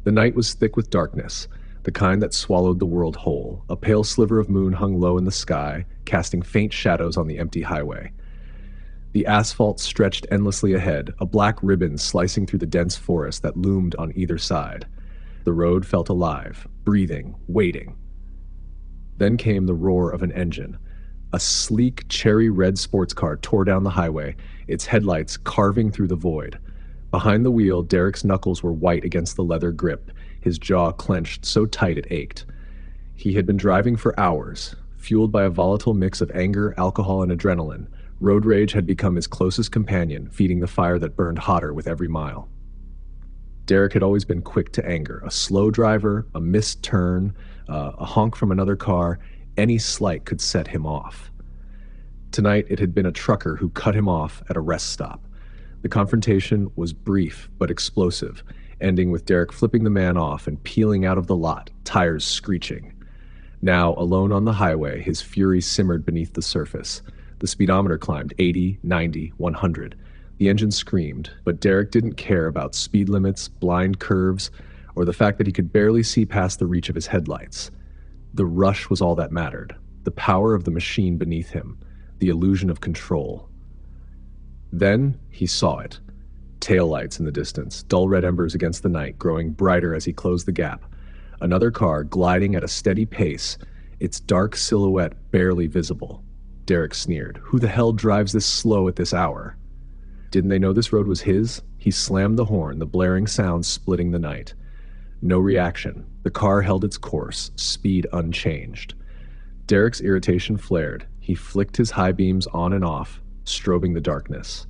The night was thick with darkness, the kind that swallowed the world whole. A pale sliver of moon hung low in the sky, casting faint shadows on the empty highway. The asphalt stretched endlessly ahead, a black ribbon slicing through the dense forest that loomed on either side. The road felt alive, breathing, waiting. Then came the roar of an engine. A sleek, cherry-red sports car tore down the highway, its headlights carving through the void. Behind the wheel, Derek's knuckles were white against the leather grip, his jaw clenched so tight it ached. He had been driving for hours, fueled by a volatile mix of anger, alcohol, and adrenaline. Road rage had become his closest companion, feeding the fire that burned hotter with every mile. Derek had always been quick to anger. A slow driver, a missed turn, a honk from another car, any slight could set him off. Tonight, it had been a trucker who cut him off at a rest stop. The confrontation was brief but explosive, ending with Derek flipping the man off and peeling out of the lot, tires screeching. Now, alone on the highway, his fury simmered beneath the surface. The speedometer climbed 80, 90, 100. The engine screamed, but Derek didn't care about speed limits, blind curves, or the fact that he could barely see past the reach of his headlights. The rush was all that mattered, the power of the machine beneath him, the illusion of control. Then he saw it. Taillights in the distance, dull red embers against the night, growing brighter as he closed the gap. Another car gliding at a steady pace, its dark silhouette barely visible. Derek sneered. Who the hell drives this slow at this hour? Didn't they know this road was his? He slammed the horn, the blaring sound splitting the night. No reaction. The car held its course, speed unchanged. Derek's irritation flared. He flicked his high beams on and off, strobing the darkness.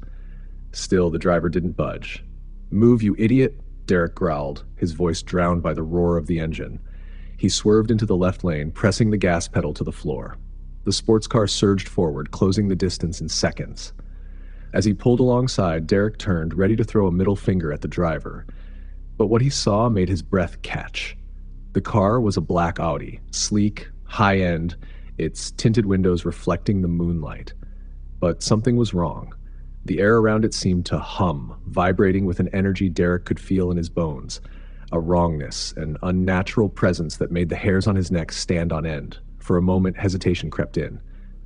Still, the driver didn't budge. Move, you idiot, Derek growled, his voice drowned by the roar of the engine. He swerved into the left lane, pressing the gas pedal to the floor. The sports car surged forward, closing the distance in seconds. As he pulled alongside, Derek turned, ready to throw a middle finger at the driver. But what he saw made his breath catch. The car was a black Audi, sleek, high-end, its tinted windows reflecting the moonlight. But something was wrong. The air around it seemed to hum, vibrating with an energy Derek could feel in his bones. A wrongness, an unnatural presence that made the hairs on his neck stand on end. For a moment, hesitation crept in.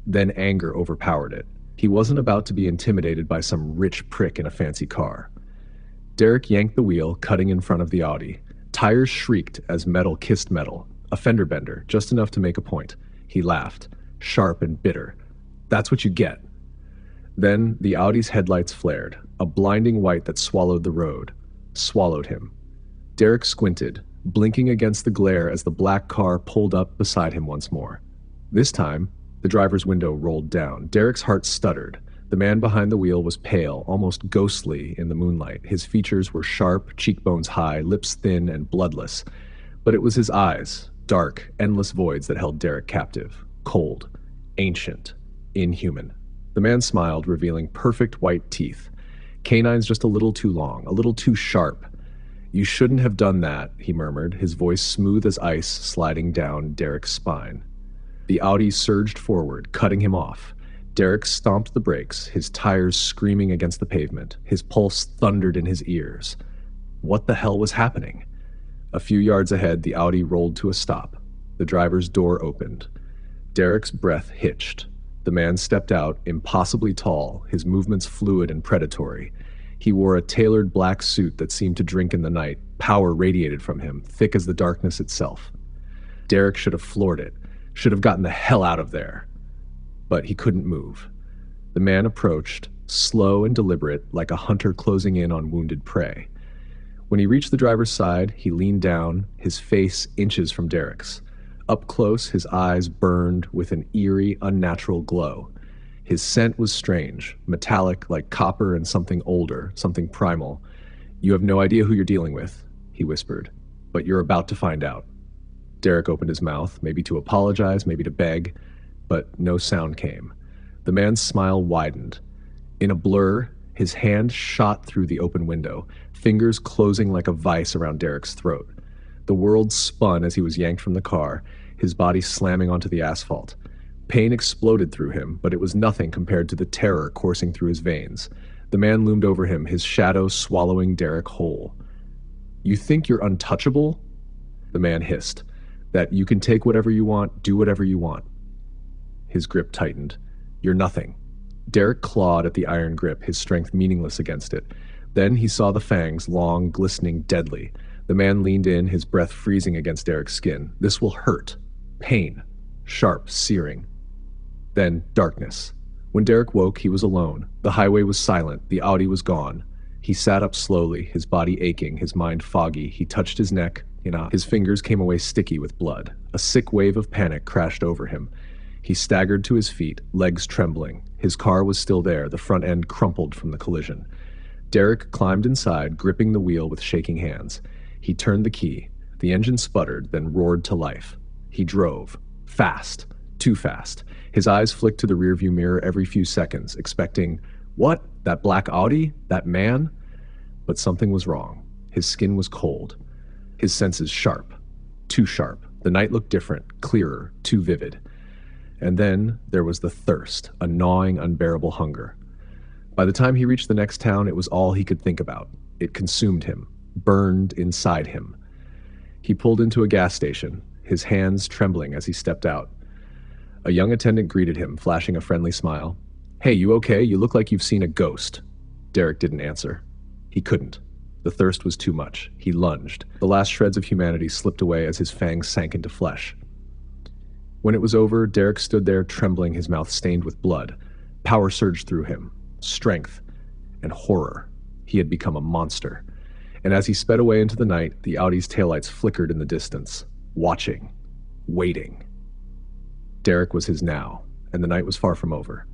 Then anger overpowered it. He wasn't about to be intimidated by some rich prick in a fancy car. Derek yanked the wheel, cutting in front of the Audi. Tires shrieked as metal kissed metal. A fender bender, just enough to make a point. He laughed, sharp and bitter. That's what you get. Then the Audi's headlights flared, a blinding white that swallowed the road. Swallowed him. Derek squinted, blinking against the glare as the black car pulled up beside him once more. This time, the driver's window rolled down. Derek's heart stuttered. The man behind the wheel was pale, almost ghostly in the moonlight. His features were sharp, cheekbones high, lips thin and bloodless. But it was his eyes, dark, endless voids that held Derek captive. Cold, ancient, inhuman. The man smiled, revealing perfect white teeth. Canines just a little too long, a little too sharp. You shouldn't have done that, he murmured, his voice smooth as ice sliding down Derek's spine. The Audi surged forward, cutting him off. Derek stomped the brakes, his tires screaming against the pavement. His pulse thundered in his ears. What the hell was happening? A few yards ahead, the Audi rolled to a stop. The driver's door opened. Derek's breath hitched. The man stepped out, impossibly tall, his movements fluid and predatory. He wore a tailored black suit that seemed to drink in the night. Power radiated from him, thick as the darkness itself. Derek should have floored it, should have gotten the hell out of there. But he couldn't move. The man approached, slow and deliberate, like a hunter closing in on wounded prey. When he reached the driver's side, he leaned down, his face inches from Derek's. Up close, his eyes burned with an eerie, unnatural glow. His scent was strange, metallic like copper and something older, something primal. You have no idea who you're dealing with, he whispered, but you're about to find out. Derek opened his mouth, maybe to apologize, maybe to beg, but no sound came. The man's smile widened. In a blur, his hand shot through the open window, fingers closing like a vice around Derek's throat. The world spun as he was yanked from the car, his body slamming onto the asphalt. Pain exploded through him, but it was nothing compared to the terror coursing through his veins. The man loomed over him, his shadow swallowing Derek whole. You think you're untouchable? The man hissed. That you can take whatever you want, do whatever you want. His grip tightened. You're nothing. Derek clawed at the iron grip, his strength meaningless against it. Then he saw the fangs, long, glistening, deadly. The man leaned in, his breath freezing against Derek's skin. This will hurt. Pain. Sharp, searing. Then darkness. When Derek woke, he was alone. The highway was silent. The Audi was gone. He sat up slowly, his body aching, his mind foggy. He touched his neck. His fingers came away sticky with blood. A sick wave of panic crashed over him. He staggered to his feet, legs trembling. His car was still there, the front end crumpled from the collision. Derek climbed inside, gripping the wheel with shaking hands. He turned the key. The engine sputtered, then roared to life. He drove. Fast. Too fast. His eyes flicked to the rearview mirror every few seconds, expecting, what? That black Audi? That man? But something was wrong. His skin was cold. His senses sharp. Too sharp. The night looked different, clearer, too vivid. And then there was the thirst, a gnawing, unbearable hunger. By the time he reached the next town, it was all he could think about. It consumed him, burned inside him. He pulled into a gas station, his hands trembling as he stepped out. A young attendant greeted him, flashing a friendly smile. Hey, you okay? You look like you've seen a ghost. Derek didn't answer. He couldn't. The thirst was too much. He lunged. The last shreds of humanity slipped away as his fangs sank into flesh. When it was over, Derek stood there trembling, his mouth stained with blood. Power surged through him. Strength. And horror. He had become a monster. And as he sped away into the night, the Audi's taillights flickered in the distance. Watching. Waiting. Derek was his now, and the night was far from over.